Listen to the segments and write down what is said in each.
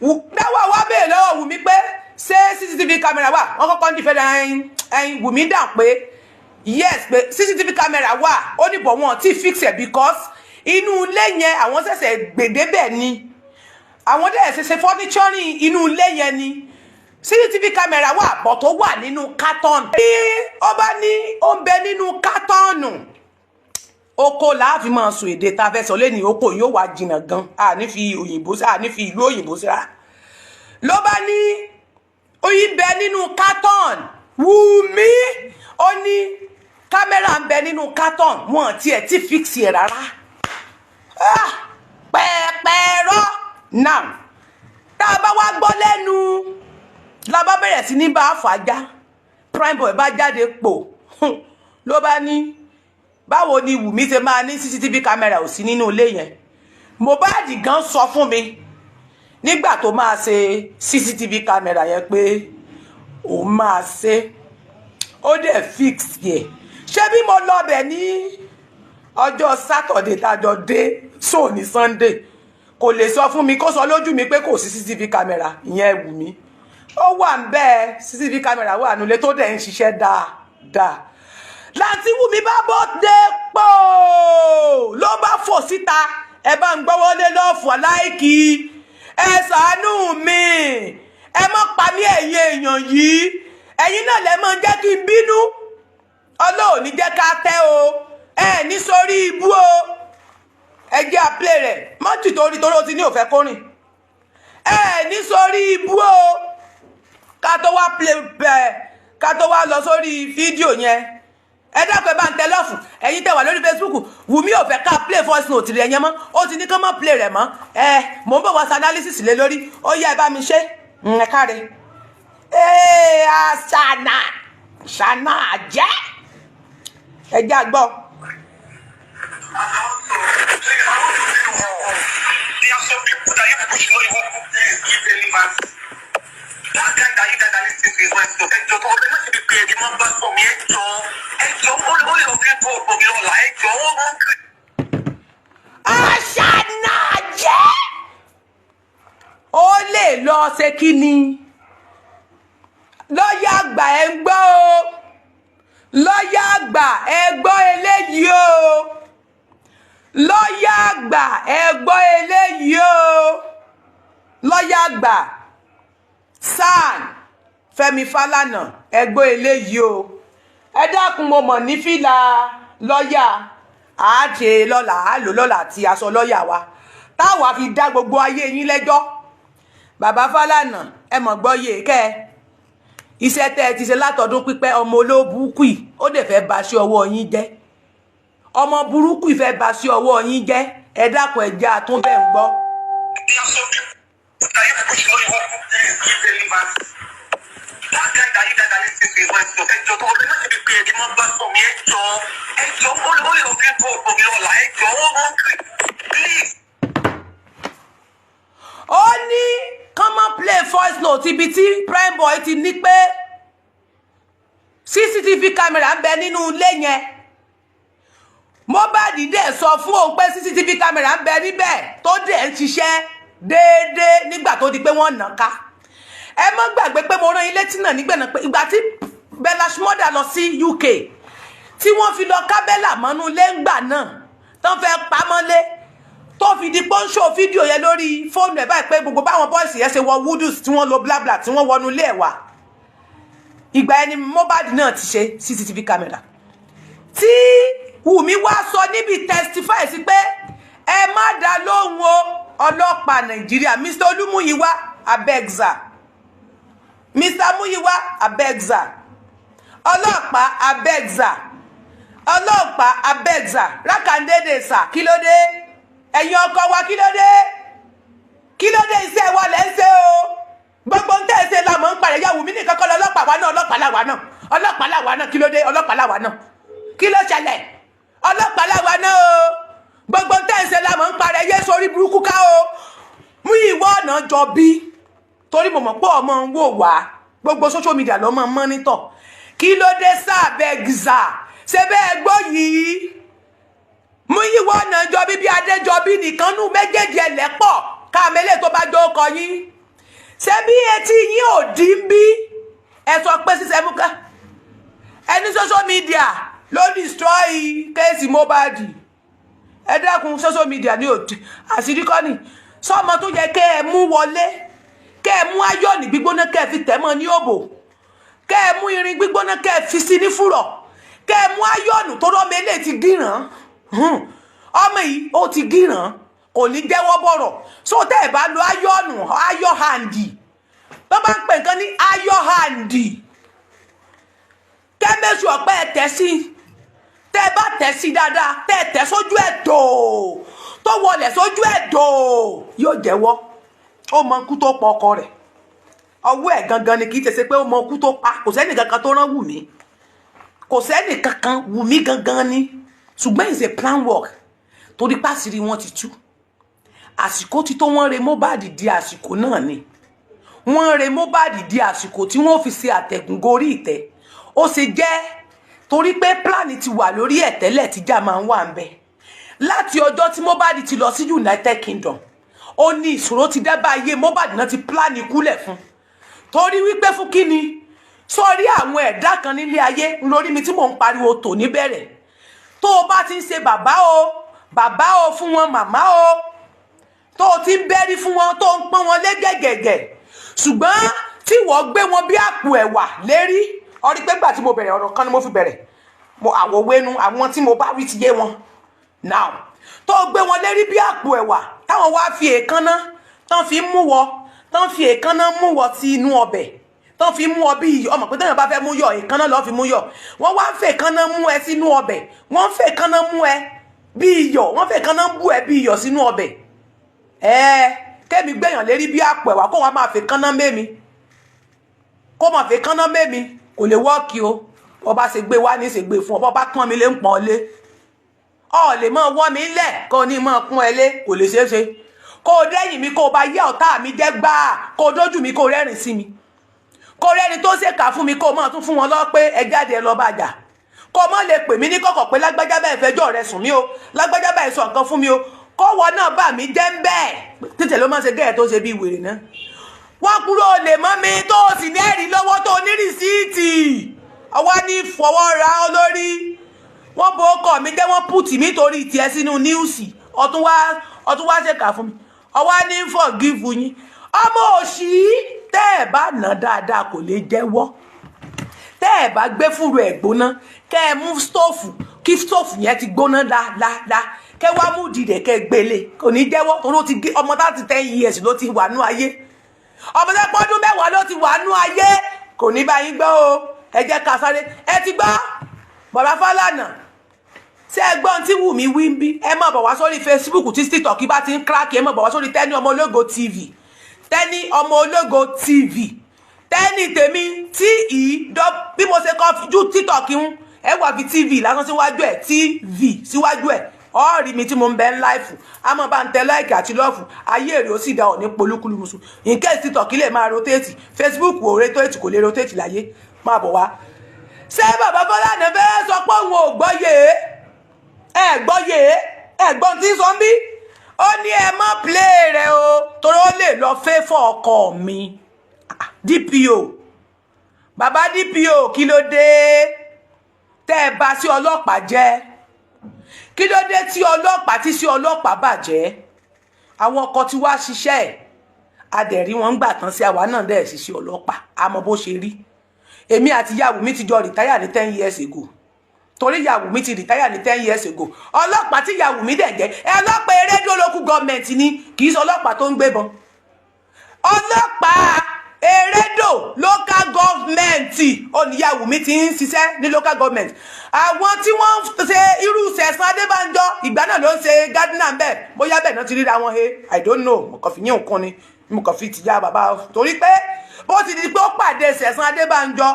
dáwọ́ wá bèèrè lọ́wọ́ Wumi pé ṣé CCTV camera wà wọ́n kọ́kọ́ ń dìfẹ́ ẹyin Wumi dà pé yes pé CCTV camera wà ó ní bọ̀ wọ́n ti fix it because inú ilé yẹn àwọn ṣẹ̀ṣẹ̀ gbèdébẹ̀ ni àwọn dẹ̀ ṣe furniture inú ilé yẹn ni CCTV camera wà bọ̀ tó wà nínú carton bí ó bá ní ó ń bẹ nínú carton oko láàfin máa sọ èdè tá a fẹ́ sọ lẹ́ni oko yóò wá jìnnà gan a ní fi òyìnbó sí a ní fi ìlú òyìnbó sí rárá ló bá ní oyin bẹ nínú carton Wumi ó ní kámẹ́rà ń bẹ nínú carton wọn tiẹ̀ ti fix ẹ̀ rárá pẹ́ẹ́pẹ́ẹ́rọ́ náà tá a bá wá gbọ́ lẹ́nu la bá bẹ̀rẹ̀ sí ní bá a fàájá prime boy bá jáde pò ló bá ní báwo ni Wumi ṣe máa ní CCTV camera ò sí nínú ilé yẹn Mohbad gan sọ fún mi nígbà tó máa ṣe CCTV camera yẹn pé òun máa ṣe ó dẹ̀ fix yẹ ṣé bí mo lọ bẹ̀ ní ọjọ́ Saturday tájọ dé so ní Sunday kò lè sọ fún mi kó sọ lójú mi pé kò sí CCTV camera ìyẹn Wumi ó wà ń bẹ́ẹ̀ CCTV camera wà nílé tó dẹ̀ ń ṣiṣẹ́ dáadáa láti Wumi bá bọ́dé pò ló bá fò síta ẹ bá ń gbọ́wọ́lé lọ́ọ̀fù aláìkí ẹ ṣàánú mi ẹ má pa mí ẹ̀yin èèyàn yìí ẹ̀yin náà lẹ máa jẹ́ kí n bínú Ọlọ́run ní jẹ́ ká tẹ́ o ẹ ní sórí ibú o ẹ jẹ́ àplé rẹ̀ mọ́tì torí ó ti ní òfẹ́ kórìn ẹ ní sórí ibú o ká tó wá lọ sórí fídíò yẹn ẹ dákun ẹ bá ń tẹ lọ́fù ẹ̀yin tẹ́ wà lórí Facebook Wumi ò fẹ́ ká play voice note rẹ̀ yẹn mọ́ ó ti ní kán mọ́ play rẹ̀ mọ́ mò ń bọ̀ wá sí analysis lé lórí ó yẹ ẹ bá mi ṣe ẹ káre ṣànà jẹ́ ẹ jẹ́ àgbọ̀. That guy that you guys are listening to is my stuff. And just already not to be paid. The man back from me. And so only of people from your life. Aṣànàjẹ́ ó lè lọ ṣe kí ni lọ́yà àgbà ẹ ń gbọ́ o lọ́yà àgbà ẹ gbọ́ eléyìí o lọ́yà àgbà ẹ gbọ́ eléyìí o lọ́yà àgbà San Fẹ́mi Falana ẹgbọ́ eléyìí o ẹ dákun mo mọ̀ ní fìlà lọ́yà àáṣe lọ́la àálò lọ́la àti aṣọ lọ́yà wa táwa fi dá gbogbo ayé yín lẹ́jọ́ bàbá Falana ẹ mọ̀ gbọ́ yé kẹ́ iṣẹ́ tẹ́ ẹ ti ṣe látọdún pípẹ́ ọmọ olóburúkú yìí ó dẹ̀ fẹ́ ba sí ọwọ́ yín jẹ́ ọmọ burúkú yìí fẹ́ ba sí ọwọ́ yín jẹ́ ẹ dákun ẹ jẹ́ àtúnbẹ̀ ń gbọ́. That guy that you guys are listening to is my stuff. And just already not to be paid. The man back from me. And so only of people from your life. Please. Ó ní kán má play voice note ibi tí prime boy ti ní pé CCTV camera ń bẹ nínú ilé yẹn Mohbad dẹ̀ sọ fún òun pé CCTV camera ń bẹ níbẹ̀ tó dẹ̀ ń ṣiṣẹ́ déédéé nígbà tó di pé wọ́n nà ká ẹ má gbàgbé pé mo rán ilé tí náà nígbà náà pé ìgbà tí Bella Shmurda lọ sí UK tí wọ́n fi lọ ká Bella mọ́nú lẹ́ngbà náà tán fẹ́ pamọ́lé tó fi di pọ́ńṣọ́ fídíò yẹn lórí fóònù ẹ̀ báyìí pé gbogbo báwọn bọ́ọ̀sì yẹn ṣe wọ woodus tí wọ́n lo blabla tí wọ́n wọnú ilé ẹ̀ wá ìgbà ẹni Mohbad náà ti ṣe CCTV camera tí Wumi wá sọ níbi testify sí pé ẹ má dá lóhùn o ọlọ́pàá Nàìjíríà Mr. Olúmúyìwá abegza Mr. Múyìwá abegza ọlọ́pàá abegza ọlọ́pàá abegza rákàndédè sà kí ló dé ẹ̀yin ọkọ wa kí ló dé iṣẹ́ wa lẹ́ ń ṣe o gbogbo ń tẹ̀sẹ̀ la mọ̀ ń parẹ́ yà Wumi nìkan kọ́ lọ ọlọ́pàá wa náà ọlọ́pàá làwa náà kí ló dé ọlọ́pàá làwa náà kí ló ṣẹlẹ̀ ọlọ́pàá làwa náà o gbogbo ń tẹ̀sẹ̀ la mọ̀ ń parẹ́ yé sórí burúkú ká o Múyìwá ọ̀nà jọ bí torí mo mọ̀ pé ọmọ ń wò wá gbogbo social media ló mọ̀ mọ́nítọ̀ kí ló dé sábẹ́gìzà ṣe bẹ́ẹ̀ gbọ́ yìí Múyìwá ọ̀nà jọ bí Adéjọbí nìkan nù méjèèjì ẹlẹ́pọ̀ káàmẹ́lẹ́ tó bá jó kọ yín ṣé bí etí yín ò dín bí ẹ sọ pé sísẹ mú ká ẹni social media ló destroy kéèsì Mohbad ẹ dákun social media ní òtí àṣírí kọ́ ni sọmọ tó yẹ kẹ́ ẹ mú wọlé kẹ́ ẹ mú ayọ̀nì gbígbóná kẹ́ ẹ fi tẹ̀mọ́ ní òbò kẹ́ ẹ mú irin gbígbóná kẹ́ ẹ fi sí ní fúrọ̀ kẹ́ ẹ mú ayọ̀nù tó rọ́mọ eléyìí ti gíràn ọmọ yìí ó ti gíràn kò ní jẹ́wọ́ bọ̀rọ̀ so tẹ́ ẹ bá lo ayọ̀nù ayọ̀ hàndì tó bá ń pè nǹkan ní ayọ̀ hàndì kẹ́ mẹ́sù ọ̀pẹ́ ẹ̀ tẹ̀ sí tẹ́ ẹ bá tẹ̀ sí dáadáa tẹ́ ẹ tẹ̀ sójú ẹ̀ tó wọlé sójú ẹ̀ yóò jẹ́wọ́ ó mọ ikú tó pa ọkọ rẹ̀ ọwọ́ ẹ̀ gangan ni kì í ṣe pé ó mọ ikú tó pa kò sẹ́ni kankan tó rán Wùmí kò sẹ́ni kankan Wùmí gangan ni ṣùgbọ́n it's a plan work torí pàṣírí wọn ti tú àsìkò tí tó wọ́n re Mohbad di àsìkò náà ni wọ́n re Mohbad di àsìkò tí wọ́n fi ṣe àtẹ̀gùn gorí ìtẹ́ ó ṣe jẹ́ torí pé plan ti wà lórí ẹ̀ tẹ́lẹ̀ tíjà máa ń wà ń bẹ láti ọjọ́ tí Mohbad ti lọ sí United Kingdom ó ní ìṣòro ti dé bá ayé Mohbad náà ti plan ikúlẹ̀ fún torí wípé fún kíni sórí àwọn ẹ̀dá kan nílé ayé lórí mi tí mò ń pariwo tò níbẹ̀rẹ̀ tó o bá ti ń ṣe bàbá o fún wọn màmá o tó o ti ń bẹ́rí fún wọn tó ń pọ́n wọn lé gẹ̀gẹ̀gẹ̀ ṣùgbọ́n tí wọ́n gbé wọn bí àpò ẹ̀wà lérí ọrí pé gbà tí mo bẹ̀rẹ̀ ọ̀rọ̀ kan ni mo fi bẹ̀rẹ̀ àwọn wẹnu àwọn tí mo bá wí ti yé wọn now tó gbé wọn lérí bí àpò ẹ̀wà táwọn wá fi èékánná tán fi mú wọ sí inú ọbẹ̀ tán fi mú ọ bí iyọ̀ ọmọ pé téèyàn bá fẹ́ mú yọ̀ èékánná lọ́ọ́ fi mú yọ̀ wọ́n wá ń fẹ́ èékánná mú ẹ sínú ọbẹ̀ wọ́n ń fẹ́ èékánná mú ẹ bí iyọ̀ wọ́n fẹ́ èékánná bú ẹ bí iyọ̀ sínú ọbẹ̀ kémi gbẹ̀yàn lérí bí àpò ẹ̀wà kó wọn máa fẹ́ èékánná mẹ́mi kó máa fẹ́ èékánná mẹ́mi kò lè wọ́ọ̀kì o ọba ṣe gbé wá ní ṣe gbé fún ọba pọ́n mi lé ń pọ́n lé ọ lè mọ wọ́ mi lẹ̀ kó ní mọ pọ́n ẹ lé kò lè ṣeé ṣe kó o dẹ́yìn mi kó o bá yẹ ọ̀tá mi jẹ́ gbáà kó o dójú mi kó o rẹ́rìn sí mi kó o rẹ́ni tó ṣèkà fún mi kó o mọ̀ tún fún wọn lọ pé ẹ jáde ẹ lọ bàjà kó o mọ̀ lè pè mí ní kọ̀kọ̀ pé lágbájá bẹ́ẹ̀ fẹjọ́ rẹ sùn mí o lágbájá bẹ́ẹ̀ sọ nǹkan fún mi o kó wọ náà bà mí jẹ́ ń bẹ́ẹ̀ títẹ̀ ló máa ṣe gẹ́ẹ̀ tó ṣe bí wèrè náà wọ́n kúrò lè mọ́ mi tó o sì ní ẹ̀rí lọ́wọ́ tó o ní rìsíìtì ọwọ́ ní fọwọ́ ra ọ lórí wọ́n bo ọkọ̀ mi jẹ́ wọ́n pùtì mi torí tiẹ̀ sínú níùsì ọtún wá ṣèkà fún mi ọwọ́ ní forgive yín ọmọ òṣì tẹ́ ẹ̀ bá nà dáadáa kò lè jẹ́wọ́ tẹ́ ẹ̀ bá gbé fúru ẹ̀ gbóná kẹ́ ẹ mú stóòfù kí stóòfù yẹn ti gbóná dáadáa kẹ́ wá mú dìde kẹ́ gbélé kò ní jẹ́wọ́ torí ó ti gé ọmọ 10 years ló ti wà nú ayé ọmọ tẹ́ pọ́dún 10 ló ti wà nú ayé kò ní bá yín gbọ́ o ẹ jẹ́ ká sáré ẹ ti gbọ́ bàbá Falana ṣé ẹgbọ́n tí Wùmí wí ń bí ẹ má bọ̀ wá sórí Facebook tí TikTok bá ti ń kíláàkì ẹ má bọ̀ wá sórí Tẹ́ni Ọmọ Ológo TV Tẹ́ni Ọmọ Ológo TV Tẹ́ni tèmi bí mo ṣe kọ́ ju TikTok ń ẹ wà fi TV lásán síwájú ẹ TV síwájú ẹ ọ̀rí mi tí mo ń bẹ ń láìfù a máa bá ń tẹ láìkì àti lọ́ọ̀fù ayé èrè ó sì dá ọ̀ ní polúkúlù musu in case TikTok lè máa rotate Facebook ò rotate kò lè rotate láyé máa bọ̀ wá. ṣé bàbá Falana fẹ́ sọ pé òun ò gbọ́yè ẹ̀gbọ́n tí ń sọ bí ó ní ẹ má play rẹ o torí ó lè lọ fẹ́ fọ́ ọkọ mi DPO bàbá DPO kí ló dé tẹ́ ẹ bá sí ọlọ́pàá jẹ́ kí ló dé tí ọlọ́pàá tí sí ọlọ́pàá bàjẹ́ àwọn ọkọ tí wá ṣiṣẹ́ ẹ̀ adẹ̀rí wọn ń gbà tán sí àwa náà dẹ̀ ṣiṣẹ́ ọlọ́pàá àmọ́ bó ṣe rí èmi àti ìyá Wùmí ti jọ rìtáyà ní 10 years ago torí ìyá Wùmí ti rìtáyà ní 10 years ago ọlọ́pàá tí ìyá Wùmí dẹ̀ jẹ́ ọlọ́pàá erédò local government ni kì í ṣe ọlọ́pàá tó ń gbébọn ọlọ́pàá erédò local government oníyá Wùmí ti ń ṣiṣẹ́ ní local government àwọn tí wọ́n ṣe irú Sẹ̀san Adébánjọ ìgbà náà ló ń ṣe gardiner bẹ́ẹ̀ bóyá bẹ́ẹ̀ náà ti ríra wọn he I don't know mo kàn fi yín nǹkan ni mo kàn fi tìyá bàbá torí pé bó ti di pé ó pàdé Sẹ̀san Adébánjọ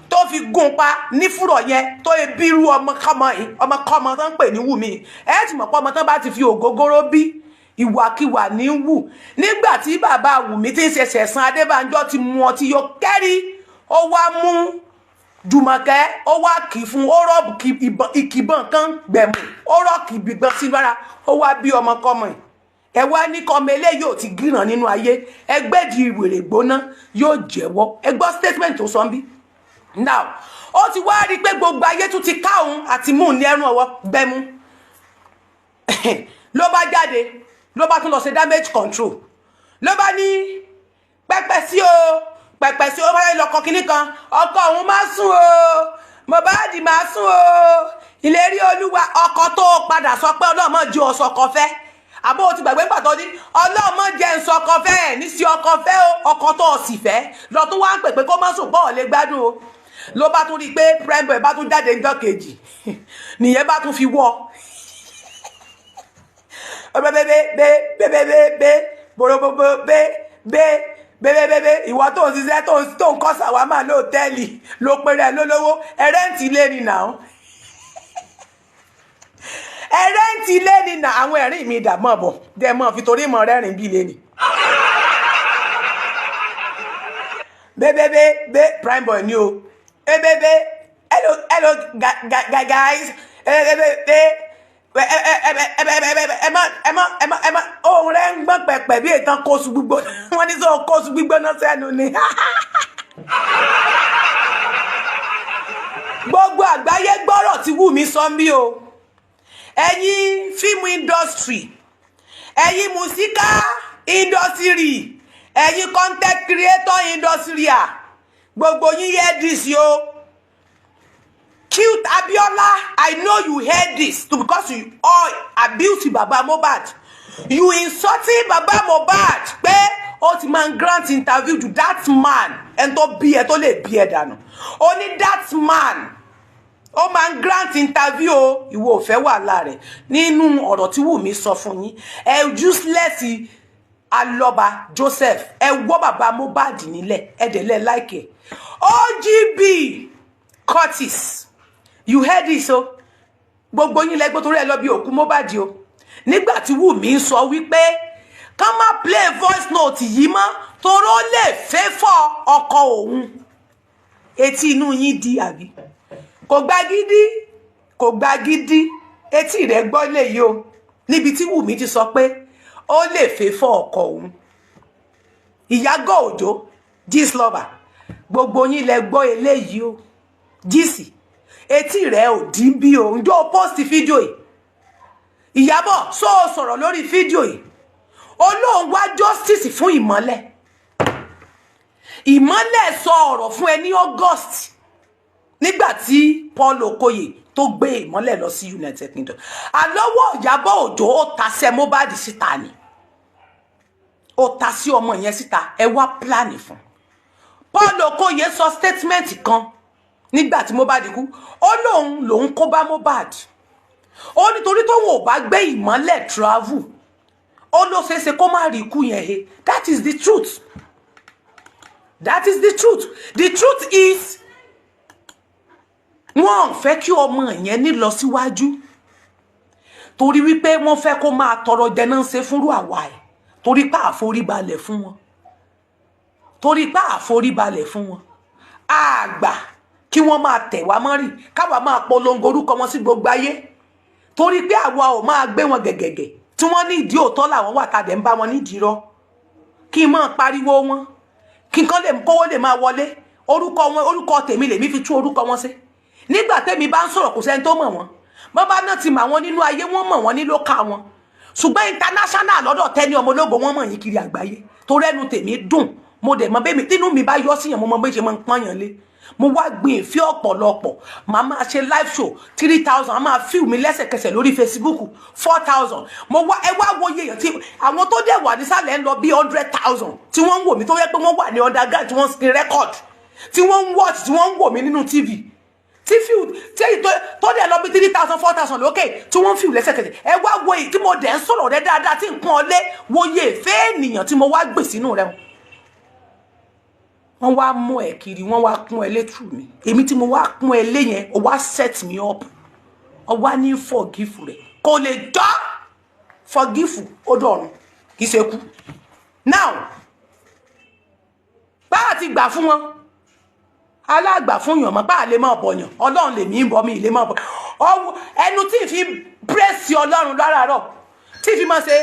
tó fi gún pa ní fúrọ̀ yẹn tó ebírú ọmọkọ́mọ tó ń pè ní Wùmí ẹ ti mọ̀ pé ọmọ tó bá ti fi ògógóró bí ìwàkiwà ní wù nígbà tí bàbá Wùmí ti ń ṣe Sẹ̀san Adébánjọ ti mu ọtí yó kẹ́rí ó wá mú Jùmọ̀kẹ́ ó wá kì í fún ó rọ́ọ̀bù ìkìbọn kan gbẹ̀mù ó rọ́ọ̀kì ìbìgbọ́n sí lára ó wá bí ọmọkọ́mọ ẹ wá ní kọ́mọ eléyìí ò ti gíràn nínú ayé ẹgbẹ́ di ìwèrè gbóná yóò jẹ́wọ́ ẹ gbọ́ statement tó sọ ń bí. now ó ti wá rí i pé gbogbo ayé tún ti ká òun àti mú un ní ẹrù ọwọ́ gbẹ́mú ló bá jáde ló bá tún lọ ṣe damage control ló bá ní pẹpẹ sí o máa ń lọkọ kínní kan ọkọ òun máa sùn o Mohbad máa sùn o ìlérí olúwa ọkọ tó padà sọ pé ọlọ́mọ ju ọ̀sọ̀kọ fẹ́ àbó o ti gbàgbé pàtó ní ọlọ́mọ jẹ́ nsọkọ fẹ́ ní sí ọkọ fẹ́ o ọkọ tó o sì fẹ́ lọ tún wá ń pè pé kó má sùn bọ́ọ̀ lè gbádùn o ló bá tún rí i pé prime boy bá tún jáde ńjọ́ kejì nìyẹn bá tún fi wọ́ bẹ́ẹ̀ ìwọ tó ń ṣiṣẹ́ tó ń kọ́ sàwámà lóòtẹ́ẹ̀lì ló péré ẹ lólówó ẹrẹ́ǹtì ilé ni nà ó ẹrẹ́ǹtì ilé ni nà àwọn ẹ̀rín mi dà mọ́ bọ̀ dẹ̀ mọ́ fi torí mọ́ rẹ́rìn bí ilé ni. bẹ́ẹ̀ prime boy ni o hello guys ohun rẹ ń gbọ́n pẹ̀pẹ̀ bí ètàn kóṣù gbígbó wọ́n ní sọ kóṣù gbígbóná sẹ́nu ni. gbogbo àgbáyé gbọ́rọ̀ tí Wumi sọ mí o ẹ̀yin fíìmù industry ẹ̀yin musical industry ẹ̀yin content creator industry gbogbo yín hear this yo. Cute Abiola, I know you heard this because you all abuse Baba Mohbad. You insulting Baba Mohbad. Pé ó ti máa grant interview to that man and tó bí ẹ tó lè bí ẹ dànù. Only that man. Ó máa grant interview o ìwọ ò fẹ́ wàhálà rẹ̀ nínú ọ̀rọ̀ tí Wumi sọ fún yín. Ẹ useless Aloba Joseph. Ẹ wọ́ Baba Mohbad nílẹ̀. Ẹ dẹ̀ lẹ́ like. OGB Curtis. You heard this o gbogbo yín lẹ́gbọ́ torí ẹ lọ bí òkú Mohbad o nígbà tí Wumi sọ wípé ká má play voice note yìí mọ́ toró lè fẹ́ fọ́ ọkọ òun etí inú yín di àbí kò gba gidi etí rẹ̀ gbọ́ léyìí o níbi tí Wumi ti sọ pé ó lè fẹ́ fọ́ ọkọ òun Ìyágọ̀ Òjó gist lover gbogbo yín lẹ gbọ́ eléyìí o gist etí rẹ̀ ò dín bí o ǹjọ́ post fídíò yìí Ìyábọ̀ so sọ̀rọ̀ lórí fídíò yìí Ọlọ́run wá justice fún ìmọ́lẹ̀ sọ ọ̀rọ̀ fún ẹ ní August nígbà tí Paul Okoye tó gbé ìmọ́lẹ̀ lọ sí United Kingdom àlọ́wọ́ Ìyábọ̀ Òjó ó ta sí Mohbad síta ni ó ta sí ọmọ yẹn síta ẹ wá plan fún Paul Okoye sọ statement kan nígbà tí Mohbad kú ó lòun kó bá Mohbad ó nítorí tó wọ́n ò bá gbé ìmọ́lẹ̀ travel ó ló ṣeéṣe kó má rí ikú yẹn he that is the truth the truth is wọ́n fẹ́ kí ọmọ yẹn ní lọ síwájú torí wípé wọ́n fẹ́ kó máa tọrọ jẹ náà ṣe fúnrú àwa ẹ̀ torí pé àforíbalẹ̀ fún wọn àgbà kí wọ́n máa tẹ̀ wá mọ́rìn káwa máa polongo orúkọ wọn sí gbogbo ayé torí pé àwa ò máa gbé wọn gẹ̀gẹ̀gẹ̀ tí wọ́n ní ìdí òótọ́ làwọn wà tàdé ń bá wọn nídìí rọ kí n máa pariwo wọn kí nǹkan lè kówó lè máa wọlé orúkọ tèmi lèmi fi tú orúkọ wọn sí nígbà tèmi bá ń sọ̀rọ̀ kò sẹ́ni tó mọ̀ wọ́n bàbá náà ti mọ̀ wọ́n nínú ayé wọ́n mọ̀ wọ́n ní lókà wọn ṣùgbọ́n international lọ́dọ̀ Tẹ́ni ọmọ ológo wọ́n mọ̀ yín kiri àgbáyé torí ẹnu tèmi dùn mo dẹ̀ mọ̀ bẹ́ẹ̀ mi tínú mi bá yọ síyàn mo mọ̀ bẹ́ẹ̀ ṣe máa ń pọ́nyàn lé mo wá gbìn ìfẹ́ ọ̀pọ̀lọpọ̀ màá máa ṣe live show 3,000 a máa fíìmù mi lẹ́sẹ̀kẹsẹ̀ lórí Facebook 4,000 mo wá ẹ wá wo iye èèyàn tí àwọn tó dẹ̀ wà nísàlẹ̀ ń lọ bí 100,000 tí wọ́n ń wò mí tó yẹ pé wọ́n wà ní underground tí wọ́n screen record tí wọ́n ń watch tí wọ́n ń wò mí nínú TV tí fíìmù tí èyí tó dẹ̀ lọ bí 3,000 4,000 lókè tí wọ́n ń fíìmù lẹ́sẹ̀kẹsẹ̀ ẹ wá wo èyí tí mo dẹ̀ ń sọ̀rọ̀ rẹ dáadáa tí nǹkan ọlé wo iye ìfẹ́ ènìyàn tí mo wá gbè sínú rẹ wọ́n wá mú ẹ kiri wọ́n wá kún ẹ létù mi èmi tí mo wá kún ẹ lé yẹn ó wá set me up ó wá ní forgive rẹ kò lè jọ forgive ó dọ̀run kì í ṣe kú now bá a ti gbà fún wọn alágbà fún yàn mọ́ bá a lè máa bọ̀yàn Ọlọ́run lè mí bọ́ mi lè máa bọ̀ ẹnu tí ì fi praise Ọlọ́run láràárọ̀ tí ì fi máa ṣe